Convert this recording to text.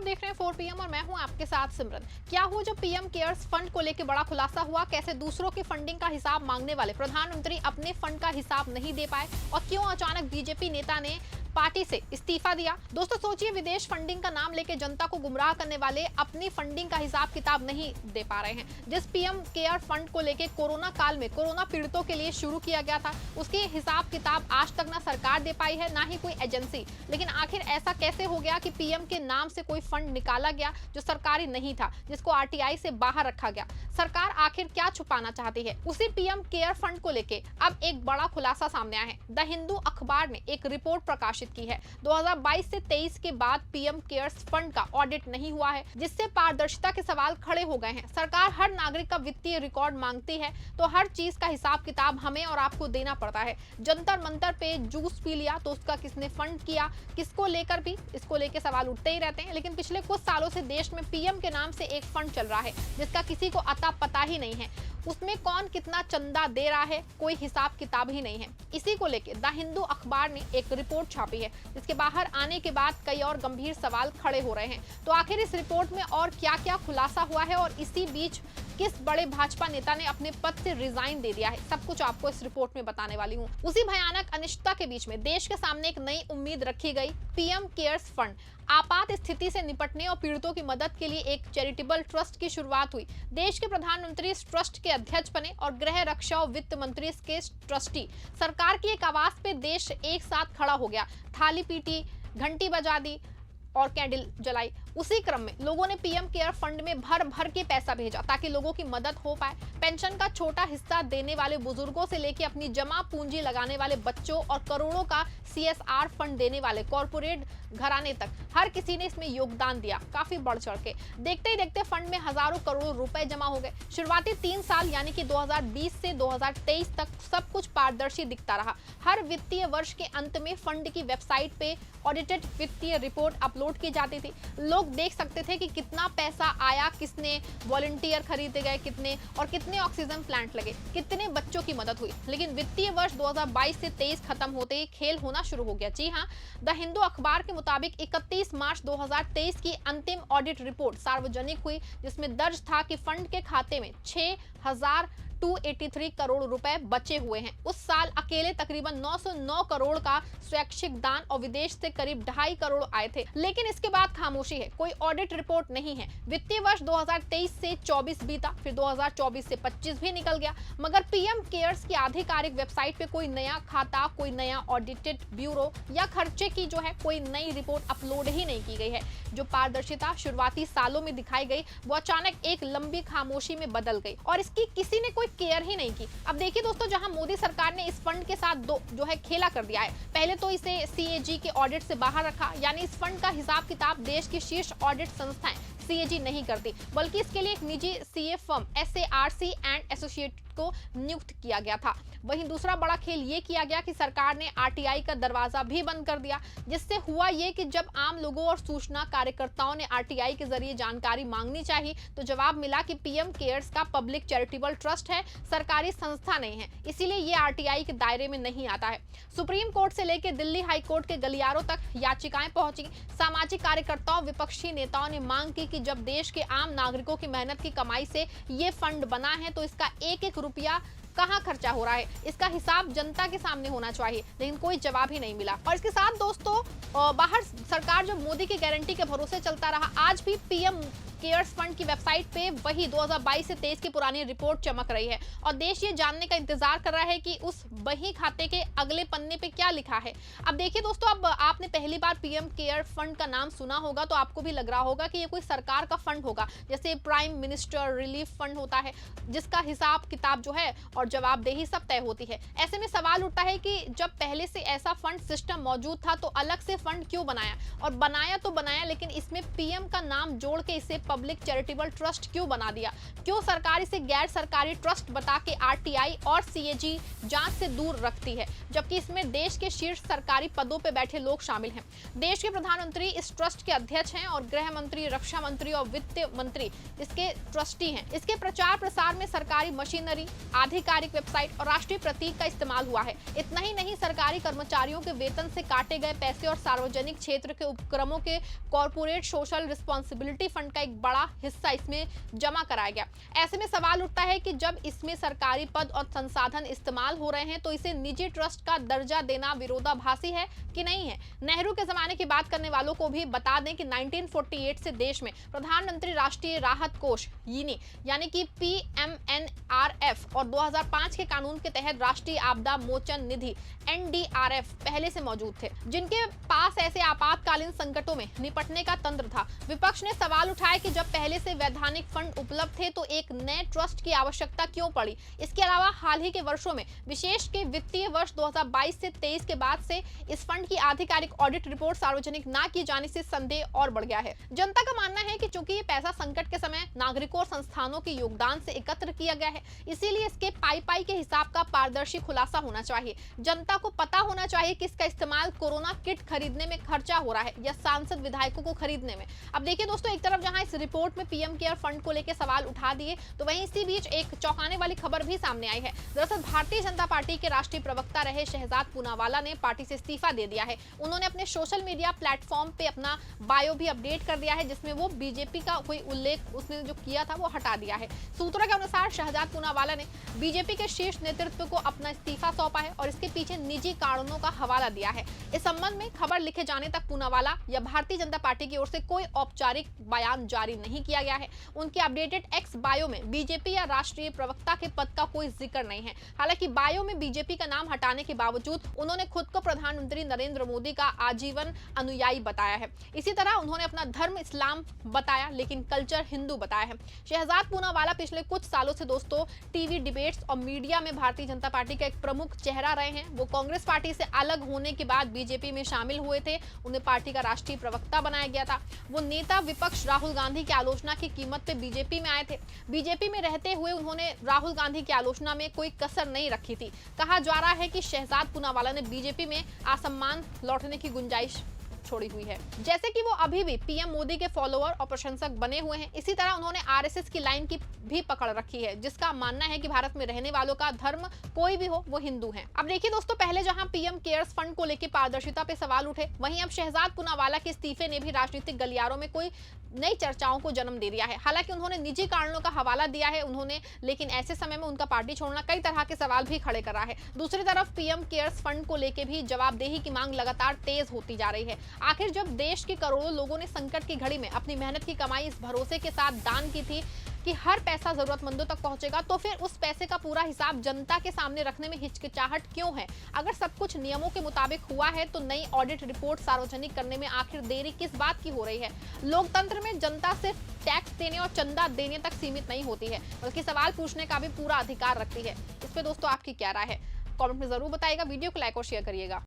देख रहे हैं 4 PM और मैं हूं आपके साथ सिमरन। क्या हुआ जब पीएम केयर्स फंड को लेकर बड़ा खुलासा हुआ? कैसे दूसरों की फंडिंग का हिसाब मांगने वाले प्रधानमंत्री अपने फंड का हिसाब नहीं दे पाए और क्यों अचानक बीजेपी नेता ने पार्टी से इस्तीफा दिया? दोस्तों सोचिए, विदेश फंडिंग का नाम लेकर जनता को गुमराह करने वाले अपनी फंडिंग का हिसाब किताब नहीं दे पा रहे हैं। जिस पीएम केयर फंड को लेकर कोरोना काल में कोरोना पीड़ितों के लिए शुरू किया गया था, उसके हिसाब किताब आज तक ना सरकार दे पाई है, ना ही कोई एजेंसी। लेकिन आखिर ऐसा कैसे हो गया कि पीएम के नाम से कोई फंड निकाला गया जो सरकारी नहीं था, जिसको आरटीआई से बाहर रखा गया? सरकार आखिर क्या छुपाना चाहती है? उसी पीएम केयर फंड को लेकर अब एक बड़ा खुलासा सामने आया है। द हिंदू अखबार ने एक रिपोर्ट प्रकाशित की है। 2022 से 23 के बाद पीएम केयर्स फंड का ऑडिट नहीं हुआ है, जिससे पारदर्शिता के सवाल खड़े हो गए हैं। सरकार हर नागरिक का वित्तीय रिकॉर्ड मांगती है तो हर चीज का हिसाब किताब हमें और आपको देना पड़ता है। जंतर मंतर पे जूस पी लिया तो उसका किसने फंड किया, किसको लेकर भी इसको लेकर सवाल उठते ही रहते हैं। लेकिन पिछले कुछ सालों से देश में पीएम के नाम से एक फंड चल रहा है जिसका किसी को अता पता ही नहीं है। उसमें कौन कितना चंदा दे रहा है, कोई हिसाब किताब ही नहीं है। इसी को लेकर द हिंदू अखबार ने एक रिपोर्ट छापी है, जिसके बाहर आने के बाद कई और गंभीर सवाल खड़े हो रहे हैं। तो आखिर इस रिपोर्ट में और क्या-क्या खुलासा हुआ है और इसी बीच किस बड़े भाजपा नेता ने अपने पद से रिजाइन दे दिया है, सब कुछ आपको इस रिपोर्ट में बताने वाली हूँ। उसी भयानक अनिश्चितता के बीच में देश के सामने एक नई उम्मीद रखी गई। पीएम केयर्स फंड आपात स्थिति से निपटने और पीड़ितों की मदद के लिए एक चैरिटेबल ट्रस्ट की शुरुआत हुई। देश के प्रधानमंत्री इस ट्रस्ट के अध्यक्ष बने और गृह रक्षा और वित्त मंत्री इसके ट्रस्टी। सरकार की एक आवाज पे देश एक साथ खड़ा हो गया, थाली पीटी, घंटी बजा दी और कैंडल जलाई। उसी क्रम में लोगों ने पीएम केयर फंड में भर भर के पैसा भेजा ताकि लोगों की मदद हो पाए। पेंशन का छोटा हिस्सा देने वाले बुजुर्गों से लेकर अपनी जमा पूंजी लगाने वाले बच्चों और करोड़ों का सीएसआर फंड देने वाले कॉर्पोरेट घराने तक हर किसी ने इसमें योगदान दिया, काफी बढ़ चढ़ के। देखते ही देखते फंड में हजारों करोड़ रुपए जमा हो गए। शुरुआती 3 साल यानी कि 2020 से 2023 तक सब कुछ पारदर्शी दिखता रहा। हर वित्तीय वर्ष के अंत में फंड की वेबसाइट पे ऑडिटेड वित्तीय रिपोर्ट अपलोड की जाती थी। लोग देख सकते थे कि कितना पैसा आया, किसने वॉलंटियर खरीदे गए, कितने और कितने ऑक्सीजन प्लांट लगे, कितने बच्चों की मदद हुई। लेकिन वित्तीय वर्ष 2022 से 23 खत्म होते ही खेल होना शुरू हो गया। जी हां, द हिंदू अखबार के मुताबिक 31 मार्च 2023 की अंतिम ऑडिट रिपोर्ट सार्वजनिक हुई, जिसमें दर्ज था कि फंड के खाते में 6,283 करोड़ रुपए बचे हुए हैं। उस साल अकेले तकरीबन 909 करोड़ का स्वैच्छिक दान और विदेश से करीब 2.5 करोड़ आए थे। लेकिन इसके बाद खामोशी है, कोई ऑडिट रिपोर्ट नहीं है। वित्तीय वर्ष 2023 से 24 बीता, फिर 2024 से 25 भी निकल गया, मगर पीएम केयर्स की आधिकारिक वेबसाइट पे कोई नया खाता, कोई नया ऑडिटेड ब्यूरो या खर्चे की जो है कोई नई रिपोर्ट अपलोड ही नहीं की गई है। जो पारदर्शिता शुरुआती सालों में दिखाई गई, वो अचानक एक लंबी खामोशी में बदल गई और इसकी किसी ने कोई केयर ही नहीं की। अब देखिए दोस्तों, जहां मोदी सरकार ने इस फंड के साथ जो है खेला कर दिया है। पहले तो इसे सीएजी के ऑडिट से बाहर रखा, यानी इस फंड का हिसाब किताब देश की शीर्ष ऑडिट संस्थाएं सीएजी नहीं करती, बल्कि इसके लिए एक निजी सीए फर्म एसएआरसी एंड एसोसिएट को नियुक्त किया गया था। वहीं दूसरा बड़ा खेल ये किया गया कि सरकार ने आरटीआई का दरवाजा भी बंद कर दिया, जिससे हुआ ये कि जब आम लोगों और सूचना कार्यकर्ताओं ने आरटीआई के जरिए जानकारी मांगनी चाहिए तो जवाब मिला कि पीएम केयर्स का पब्लिक चैरिटेबल ट्रस्ट है, सरकारी संस्था नहीं है, इसीलिए ये आरटीआई के दायरे में नहीं आता है। सुप्रीम कोर्ट से लेकर दिल्ली हाई कोर्ट के गलियारों तक याचिकाएं पहुंची। सामाजिक कार्यकर्ताओं, विपक्षी नेताओं ने मांग की कि जब देश के आम नागरिकों की मेहनत की कमाई से ये फंड बना है तो इसका एक एक रुपया कहां खर्चा हो रहा है, इसका हिसाब जनता के सामने होना चाहिए। लेकिन कोई जवाब ही नहीं मिला। और इसके साथ दोस्तों, बाहर सरकार जो मोदी की गारंटी के भरोसे चलता रहा, आज भी पीएम केयर्स फंड की वेबसाइट पे वही 2022 से 23 की पुरानी रिपोर्ट चमक रही है और देश ये जानने का इंतजार कर रहा है कि उस बही खाते के अगले पन्ने पे क्या लिखा है। अब देखिए दोस्तों, अब आपने पहली बार पीएम केयर फंड का नाम सुना होगा तो आपको भी लग रहा होगा कि ये कोई सरकार का फंड होगा, जैसे प्राइम मिनिस्टर रिलीफ फंड होता है, जिसका हिसाब किताब जो है और जवाबदेही सब तय होती है। ऐसे में सवाल उठता है कि जब पहले से ऐसा फंड सिस्टम मौजूद था तो अलग से फंड क्यों बनाया? और बनाया तो बनाया, लेकिन इसमें पीएम का नाम जोड़ के इसे पब्लिक चैरिटेबल ट्रस्ट क्यों बना दिया? क्यों सरकार इसे गैर सरकारी ट्रस्ट बता के आरटीआई और सीएजी जांच से दूर रखती है, जबकि इसमें देश के शीर्ष सरकारी पदों पर बैठे लोग शामिल हैं? देश के प्रधानमंत्री इस ट्रस्ट के अध्यक्ष हैं और गृह मंत्री, रक्षा मंत्री और वित्त मंत्री इसके ट्रस्टी हैं। इसके प्रचार प्रसार में सरकारी मशीनरी, आधिकारिक वेबसाइट और राष्ट्रीय प्रतीक का इस्तेमाल हुआ है। इतना ही नहीं, सरकारी कर्मचारियों के वेतन से काटे गए पैसे और सार्वजनिक क्षेत्र के उपक्रमों के कॉर्पोरेट सोशल रिस्पॉन्सिबिलिटी फंड का एक बड़ा हिस्सा इसमें जमा कराया गया। ऐसे में सवाल उठता है कि जब इसमें सरकारी पद और संसाधन इस्तेमाल हो रहे हैं तो इसे निजी ट्रस्ट का दर्जा देना विरोधाभासी है कि नहीं है? नेहरू के जमाने की बात करने वालों को भी बता दें कि 1948 से देश में प्रधानमंत्री राष्ट्रीय राहत कोष यानी कि PMNRF और 2005 के कानून के तहत राष्ट्रीय आपदा मोचन निधि NDRF पहले से मौजूद थे, जिनके पास ऐसे आपातकालीन संकटों में निपटने का तंत्र था। विपक्ष ने सवाल उठाया कि जब पहले से वैधानिक फंड उपलब्ध थे तो एक नए ट्रस्ट की आवश्यकता क्यों पड़ी? इसके अलावा हाल ही के वर्षों में, विशेष के वित्तीय वर्ष 2022 से 23 के बाद से इस फंड की आधिकारिक ऑडिट रिपोर्ट सार्वजनिक न किए जाने से संदेह और बढ़ गया है। जनता का मानना है कि चूंकि ये पैसा संकट के समय नागरिकों और संस्थानों के योगदान से एकत्र किया गया है, इसीलिए इसके पाई के हिसाब का पारदर्शी खुलासा होना चाहिए। जनता को पता होना चाहिए कि इसका इस्तेमाल कोरोना किट खरीदने में खर्चा हो रहा है या सांसद विधायकों को खरीदने में। अब देखिए दोस्तों, एक तरफ जहां इस रिपोर्ट में पीएम केयर फंड को लेकर सवाल उठा दिए, तो वहीं इसी बीच एक चौंकाने वाली खबर भी सामने आई है। दरअसल भारतीय जनता पार्टी के राष्ट्रीय प्रवक्ता रहे शहजाद पूनावाला ने पार्टी से इस्तीफा दे दिया है। उन्होंने अपने सोशल मीडिया प्लेटफॉर्म पे अपना बायो भी अपडेट कर दिया है, जिसमें वो बीजेपी का कोई उल्लेख उसने जो किया था वो हटा दिया है। सूत्रों के अनुसार शहजाद पूनावाला ने बीजेपी के शीर्ष नेतृत्व को अपना इस्तीफा सौंपा है और इसके पीछे निजी कारणों का हवाला दिया है। इस संबंध में खबर लिखे जाने तक पूनावाला या भारतीय जनता पार्टी की ओर से कोई औपचारिक बयान जारी नहीं किया गया है। उनके अपडेटेड एक्स बायो में बीजेपी या राष्ट्रीय प्रवक्ता के पद का कोई जिक्र नहीं है। हालांकि बायो में बीजेपी का नाम हटाने के बावजूद उन्होंने खुद को प्रधानमंत्री नरेंद्र मोदी का आजीवन अनुयायी बताया है। इसी तरह उन्होंने अपना धर्म इस्लाम बताया, लेकिन कल्चर हिंदू बताया है। शहजाद पूनावाला पिछले कुछ सालों से दोस्तों टीवी डिबेट्स और मीडिया में भारतीय जनता पार्टी का एक प्रमुख चेहरा रहे हैं। वो कांग्रेस पार्टी से अलग होने के बाद बीजेपी में शामिल हुए थे। उन्हें पार्टी का राष्ट्रीय प्रवक्ता बनाया गया था। वो नेता विपक्ष राहुल गांधी की आलोचना की कीमत पे बीजेपी में आए थे। बीजेपी में रहते हुए उन्होंने राहुल गांधी की आलोचना में कोई कसर नहीं रखी थी। कहा जा रहा है कि शहजाद पूनावाला ने बीजेपी में असम्मान लौटने की गुंजाइश छोड़ी हुई है। जैसे कि वो अभी भी पीएम मोदी के फॉलोअर और प्रशंसक बने हुए हैं, इसी तरह उन्होंने आरएसएस की लाइन की भी पकड़ रखी है, जिसका मानना है कि भारत में रहने वालों का धर्म कोई भी हो वो हिंदू हैं। अब देखिए दोस्तों, पहले जहां पीएम केयर्स फंड को लेकर पारदर्शिता पे सवाल उठे, वहीं अब शहजाद पूनावाला के इस्तीफे ने भी राजनीतिक गलियारों में कोई नई चर्चाओं को जन्म दे दिया है। हालांकि उन्होंने निजी कारणों का हवाला दिया है लेकिन ऐसे समय में उनका पार्टी छोड़ना कई तरह के सवाल भी खड़े कर रहा है। दूसरी तरफ पीएम केयर्स फंड को लेकर भी जवाबदेही की मांग लगातार तेज होती जा रही है। आखिर जब देश के करोड़ों लोगों ने संकट की घड़ी में अपनी मेहनत की कमाई इस भरोसे के साथ दान की थी कि हर पैसा जरूरतमंदों तक पहुंचेगा, तो फिर उस पैसे का पूरा हिसाब जनता के सामने रखने में हिचकिचाहट क्यों है? अगर सब कुछ नियमों के मुताबिक हुआ है तो नई ऑडिट रिपोर्ट सार्वजनिक करने में आखिर देरी किस बात की हो रही है? लोकतंत्र में जनता सिर्फ टैक्स देने और चंदा देने तक सीमित नहीं होती है, बल्कि सवाल पूछने का भी पूरा अधिकार रखती है। इस पे दोस्तों आपकी क्या राय है? कमेंट में जरूर बताइएगा। वीडियो को लाइक और शेयर करिएगा।